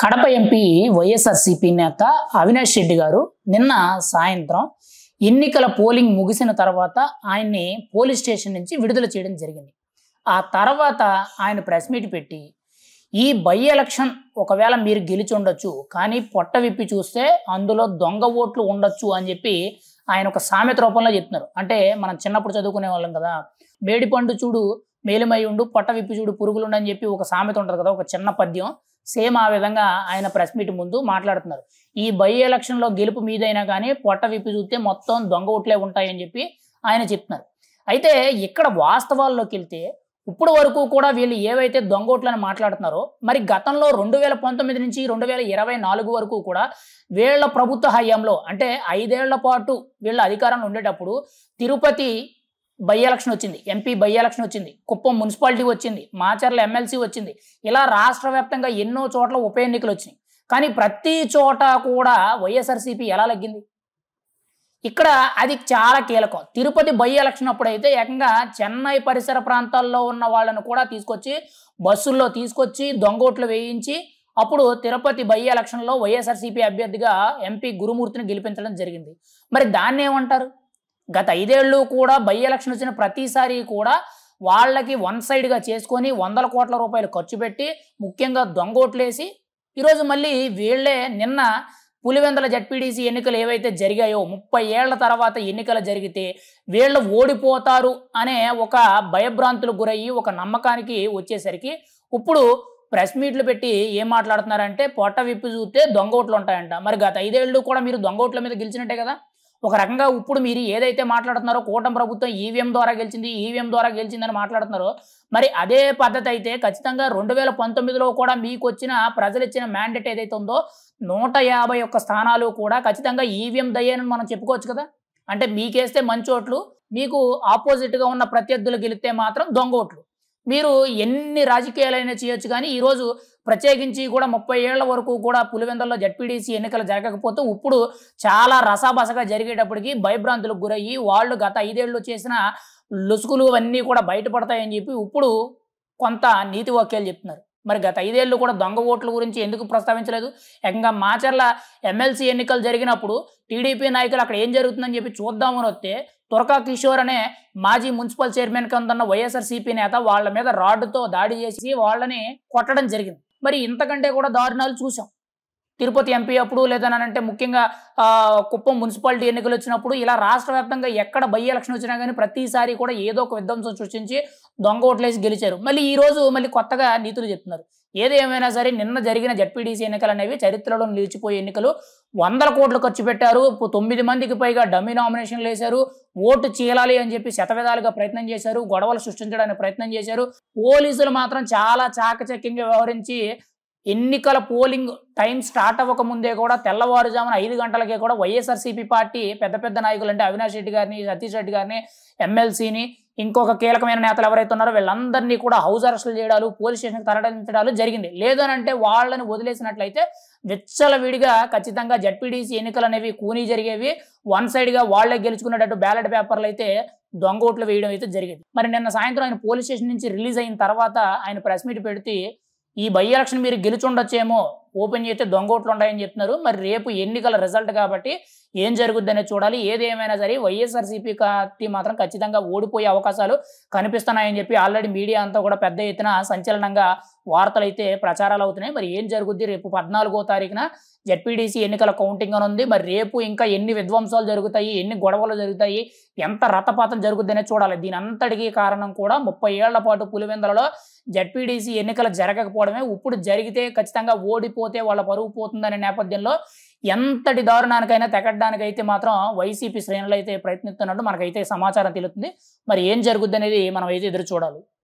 Kadapa MP YSRCP నేత అవినాష్ రెడ్డి గారు నిన్న సాయంత్రం ఎన్నికల పోలింగ్ ముగిసిన తర్వాత ఆయన్ని పోలీస్ స్టేషన్ నుంచి విడుదల చేయడం జరిగింది. ఆ తర్వాత ఆయన ప్రెస్ మీట్ పెట్టి ఈ బై ఎలక్షన్ ఒకవేళ మీరు గెలిచి ఉండొచ్చు, కానీ పొట్ట విప్పి చూస్తే అందులో దొంగ ఓట్లు ఉండొచ్చు అని చెప్పి ఆయన ఒక సామెత రూపంలో చెప్తున్నారు. అంటే మనం చిన్నప్పుడు చదువుకునే వాళ్ళం కదా, మేడిపండు చూడు మేలిమై ఉండు, పొట్ట విప్పి చూడు పురుగులుండు అని చెప్పి ఒక సామెత ఉంటుంది కదా, ఒక చిన్న పద్యం. సేమ్ ఆ విధంగా ఆయన ప్రెస్ మీట్ ముందు మాట్లాడుతున్నారు. ఈ బై ఎలక్షన్లో గెలుపు మీదైనా కానీ పొట్ట విప్పి చూస్తే మొత్తం దొంగ ఓట్లే ఉంటాయని చెప్పి ఆయన చెప్తున్నారు. అయితే ఇక్కడ వాస్తవాల్లోకి వెళ్తే ఇప్పుడు వరకు కూడా వీళ్ళు ఏవైతే దొంగ ఓట్లని మాట్లాడుతున్నారో, మరి గతంలో 2019 నుంచి 2024 వరకు కూడా వీళ్ళ ప్రభుత్వ హయాంలో, అంటే 5 ఏళ్ల పాటు వీళ్ళ అధికారంలో ఉండేటప్పుడు తిరుపతి బై ఎలక్షన్ వచ్చింది, ఎంపీ బై ఎలక్షన్ వచ్చింది, కుప్పం మున్సిపాలిటీ వచ్చింది, మాచర్ల ఎమ్మెల్సీ వచ్చింది, ఇలా రాష్ట్ర వ్యాప్తంగా ఎన్నో చోట్ల ఉప ఎన్నికలు వచ్చినాయి. కానీ ప్రతి చోట కూడా వైఎస్ఆర్సీపీ ఎలా లగ్గింది? ఇక్కడ అది చాలా కీలకం. తిరుపతి బై ఎలక్షన్ అప్పుడైతే ఏకంగా చెన్నై పరిసర ప్రాంతాల్లో ఉన్న వాళ్ళను కూడా తీసుకొచ్చి బస్సుల్లో తీసుకొచ్చి దొంగోట్లు వేయించి అప్పుడు తిరుపతి బై ఎలక్షన్లో వైఎస్ఆర్సీపీ అభ్యర్థిగా ఎంపీ గురుమూర్తిని గెలిపించడం జరిగింది. మరి దాన్ని ఏమంటారు? గత 5 ఏళ్ళు కూడా బై ఎలక్షన్ వచ్చిన ప్రతిసారి కూడా వాళ్ళకి వన్ సైడ్గా చేసుకొని 100 కోట్ల రూపాయలు ఖర్చు పెట్టి ముఖ్యంగా దొంగోట్లేసి ఈరోజు మళ్ళీ వీళ్ళే నిన్న పులివెందుల జడ్పీటీసీ ఎన్నికలు ఏవైతే జరిగాయో 30 ఏళ్ల తర్వాత ఎన్నికలు జరిగితే వీళ్ళు ఓడిపోతారు అనే ఒక భయభ్రాంతులకు గురయ్యి ఒక నమ్మకానికి వచ్చేసరికి ఇప్పుడు ప్రెస్ మీట్లు పెట్టి ఏం మాట్లాడుతున్నారంటే పొట్ట విప్పి చూస్తే దొంగ ఓట్లు ఉంటాయంట. మరి గత 5 ఏళ్ళు కూడా మీరు దొంగ ఓట్ల మీద గెలిచినట్టే కదా. ఒక రకంగా ఇప్పుడు మీరు ఏదైతే మాట్లాడుతున్నారో కూటమి ప్రభుత్వం ఈవీఎం ద్వారా గెలిచిందని మాట్లాడుతున్నారో, మరి అదే పద్ధతి అయితే ఖచ్చితంగా 2019లో కూడా మీకు వచ్చిన ప్రజలు ఇచ్చిన మ్యాండేట్ ఏదైతే ఉందో 151 స్థానాలు కూడా ఖచ్చితంగా ఈవీఎం దయ్యేనని మనం చెప్పుకోవచ్చు కదా. అంటే మీకేస్తే మంచి ఓట్లు, మీకు ఆపోజిట్గా ఉన్న ప్రత్యర్థులు గెలిస్తే మాత్రం దొంగ ఓట్లు. మీరు ఎన్ని రాజకీయాలైనా చేయొచ్చు, కానీ ఈరోజు ప్రత్యేకించి కూడా 30 ఏళ్ల వరకు కూడా పులివెందుల్లో జడ్పీటీసీ ఎన్నికలు జరగకపోతే ఇప్పుడు చాలా రసాబసగా జరిగేటప్పటికి భయభ్రాంతులకు గురయ్యి వాళ్ళు గత 5 ఏళ్ళు చేసిన లొసుగులు అన్నీ కూడా బయటపడతాయని చెప్పి ఇప్పుడు కొంత నీతి వాక్యాలు చెప్తున్నారు. మరి గత 5 ఏళ్ళు కూడా దొంగ ఓట్ల గురించి ఎందుకు ప్రస్తావించలేదు? ఏకంగా మాచర్ల ఎమ్మెల్సీ ఎన్నికలు జరిగినప్పుడు టీడీపీ నాయకులు అక్కడ ఏం జరుగుతుందని చెప్పి చూద్దామని వస్తే తురకా కిషోర్ అనే మాజీ మున్సిపల్ చైర్మన్ కింద వైఎస్ఆర్సీపీ నేత వాళ్ళ మీద రాడ్డుతో దాడి చేసి వాళ్ళని కొట్టడం జరిగింది. మరి ఇంతకంటే కూడా దారుణాలు చూసాం. తిరుపతి ఎంపీ అప్పుడు లేదనంటే ముఖ్యంగా కుప్పం మున్సిపాలిటీ ఎన్నికలు వచ్చినప్పుడు ఇలా రాష్ట్ర వ్యాప్తంగా ఎక్కడ బై ఎలక్షన్ వచ్చినా కానీ ప్రతిసారి కూడా ఏదో ఒక విధ్వంసం సృష్టించి దొంగ ఓట్లేసి గెలిచారు. మళ్ళీ ఈ రోజు మళ్ళీ కొత్తగా నీతులు చెప్తున్నారు. ఏది ఏమైనా సరే నిన్న జరిగిన జడ్పీటీసీ ఎన్నికలు అనేవి చరిత్రలో నిలిచిపోయే ఎన్నికలు. 100 కోట్లు ఖర్చు పెట్టారు, 9 మందికి పైగా డమ్మీ నామినేషన్లు వేశారు, ఓటు చీలాలి అని చెప్పి శతవిధాలుగా ప్రయత్నం చేశారు, గొడవలు సృష్టించడానికి ప్రయత్నం చేశారు. పోలీసులు మాత్రం చాలా చాకచక్యంగా వ్యవహరించి ఎన్నికల పోలింగ్ టైం స్టార్ట్ అవ్వక ముందే కూడా తెల్లవారుజామున 5 గంటలకే కూడా వైఎస్ఆర్సీపీ పార్టీ పెద్ద నాయకులు అంటే అవినాష్ రెడ్డి గారిని, సతీష్ రెడ్డి గారిని, ఎమ్మెల్సీని, ఇంకొక కీలకమైన నేతలు ఎవరైతే ఉన్నారో వీళ్ళందరినీ కూడా హౌస్ అరెస్టులు చేయడాలు, పోలీస్ స్టేషన్కి తరలించడాలు జరిగింది. లేదనంటే వాళ్ళని వదిలేసినట్లయితే విచ్చలవిడిగా ఖచ్చితంగా జడ్పీటీసీ ఎన్నికలు అనేవి కూనీ జరిగేవి. వన్ సైడ్గా వాళ్లే గెలుచుకునేటట్టు బ్యాలెట్ పేపర్లు అయితే దొంగ ఓట్లు వేయడం అయితే జరిగేది. మరి నిన్న సాయంత్రం ఆయన పోలీస్ స్టేషన్ నుంచి రిలీజ్ అయిన తర్వాత ఆయన ప్రెస్ మీట్ పెడితే ఈ బై ఎలక్షన్ మీరు గెలుచుండొచ్చేమో, ఓపెన్ చేస్తే దొంగ ఓట్లు ఉంటాయని చెప్తున్నారు. మరి రేపు ఎన్నికల రిజల్ట్ కాబట్టి ఏం జరుగుద్ది అనేది చూడాలి. ఏది ఏమైనా సరే వైఎస్ఆర్సీపీ పార్టీ మాత్రం ఖచ్చితంగా ఓడిపోయే అవకాశాలు కనిపిస్తున్నాయని చెప్పి ఆల్రెడీ మీడియా అంతా కూడా పెద్ద ఎత్తున సంచలనంగా వార్తలు అయితే ప్రచారాలు అవుతున్నాయి. మరి ఏం జరుగుద్ది? రేపు 14వ తారీఖున జడ్పీటీసీ ఎన్నికల కౌంటింగ్ అని ఉంది. మరి రేపు ఇంకా ఎన్ని విధ్వంసాలు జరుగుతాయి, ఎన్ని గొడవలు జరుగుతాయి, ఎంత రథపాతం జరుగుద్ది అనేది చూడాలి. దీని అంతటికీ కారణం కూడా 30 ఏళ్ల పాటు పులివెందులలో జడ్పీటీసీ ఎన్నికలు జరగకపోవడమే. ఇప్పుడు జరిగితే ఖచ్చితంగా ఓడిపోతే వాళ్ళ పరువు పోతుందనే నేపథ్యంలో ఎంతటి దారుణానికైనా తెగడానికైతే మాత్రం వైసీపీ శ్రేణులు అయితే ప్రయత్నిస్తున్నట్టు మనకైతే సమాచారం తెలుస్తుంది. మరి ఏం జరుగుద్ది అనేది మనం అయితే ఎదురు చూడాలి.